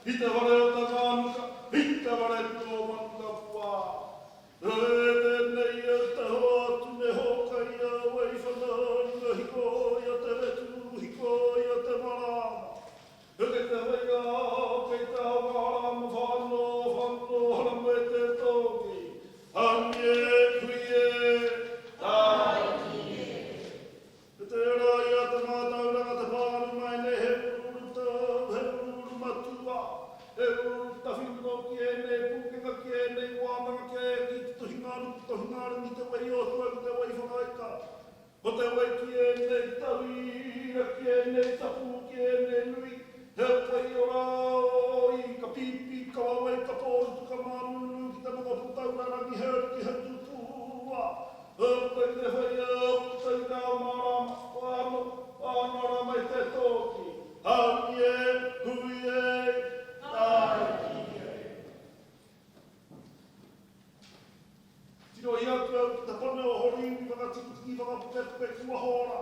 Hita vare o ta kānuka, hita vare tō manapua. Tēnei e te hoa atu me hokai a wei whananga hiko i a te retu, hiko i a te marama. Heke te whea, kei te hawa harama whanno, harama e te tōki. Hangi e, kui e, tai e. Te te ora i a te mātauranga te whānu mai ne he ururu matua, he ururu tawhino ki e ne, pukenga ki e ne, wāmanga ki e ki te tohingaru ni te wei o tua ki te wei whakaika. Ko te wei ki e ne, tawira ki e ne, tapu ki e ne, nui. He wei ora i ka pipi, ka wawai, ka pōru, ka mānunu, ki te mga putaurarangi, he ki he tutua. He wei te wei au, te ngā marama, wānora mai te tōki. Hangi e, hui e, tai e. Tino i atu au ki te pane o hori, whakatikitiki, whakapukepuke, kua hora.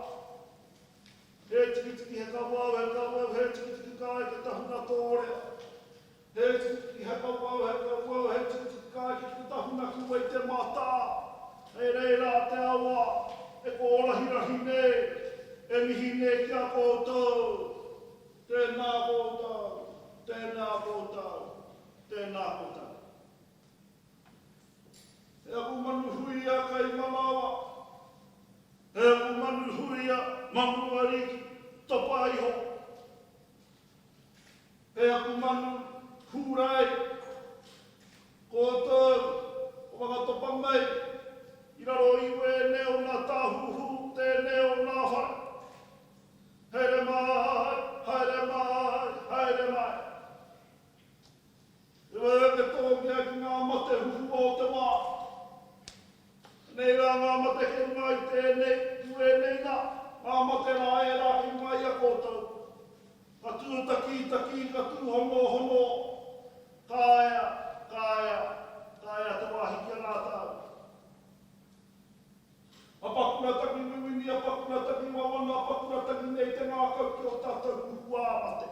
He tikitiki he kawau, he tikitiki kai ke tahuna tōrea. He tikitiki he kawau, he tikitiki kai ke tahuna ki wei te mata. He reira te awa, e ko orahirahi nei, e mihi nei ki a koutou. Tēnā koutou, tēnā koutou, tēnā koutou. E aku manu huia kai manawa. E aku manu huia manu ariki topa iho. E aku manu hurai koutou o whakatopa mai. I raro iwe neo nā tāhuhu, te neo nā whare. Haere mai, haere mai, haere mai. E wai te tōki aki ngā mate huhu o te wā. Nei rā ngā mate he mai tēnei, tue nei nā. Ngā mate rā e rā ki mai a koutou. Ka tū taki, ka tū hono. Kāia, te wāhi ki a ngā tāu. A pakuna taki miwini, a pakuna taki wawana, a pakuna taki nei te ngā kau ki o tātou kuhu āmate.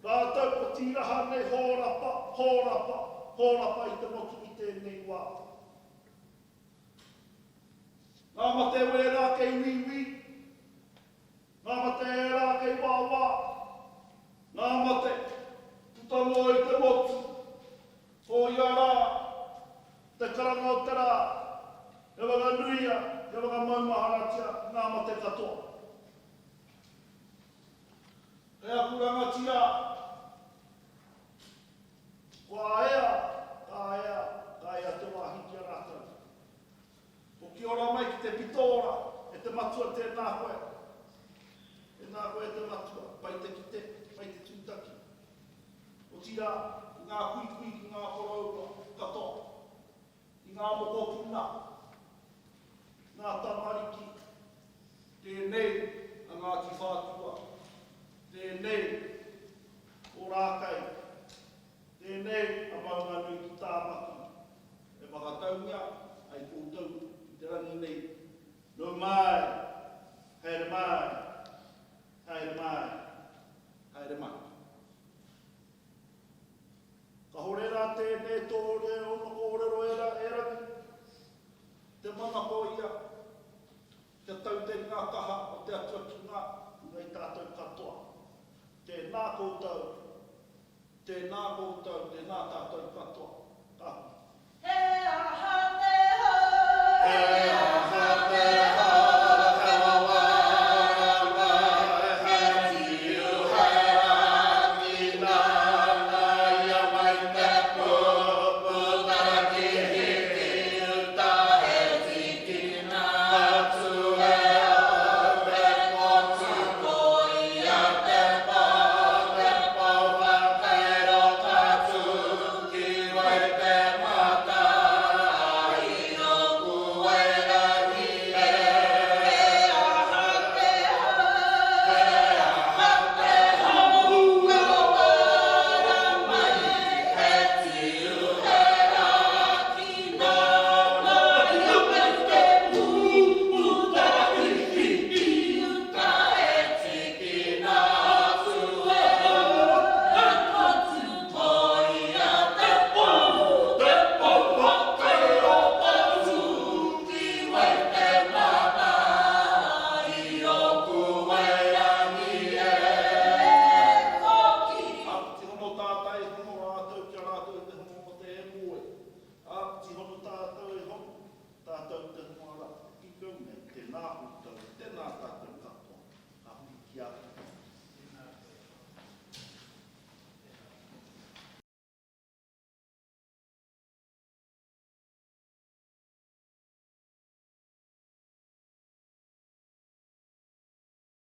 Rātou o tīraha nei hōrapa i te motu i tēnei wā. Ngā mate we rā kei wiwi, ngā mate e rā kei wāwā, ngā mate tutano i te motu, o ia rā, te karanga o te rā, e waka nuia, e waka maumaharatia, ngā mate katoa. E aku rangatia, kua ea te wāhi ki a rātou. O ki ora mai ki te pitora, e te matua tēnā koe. Tēnā koe te matua, pai te kite, pai te tūtaki. O tira, ngā kui ki ngā koroua katoa. I ngā moko puna. Ngā tamariki, tēnei a ngā ki whātua, tēnei o rākai, tēnei a maunganui ki tāmaki, e whakataungia ai koutou i te rangi nei. No mai, haere mai, haere mai, haere mai. Ka hore rā tēnei tōre o no kōrero e rangi, te mana ko ia, te tau te ngā kaha o te atua ki ngā, ngai tātou katoa. Tēnā koutou, tēnā tātou katoa. Tāhu. He aha!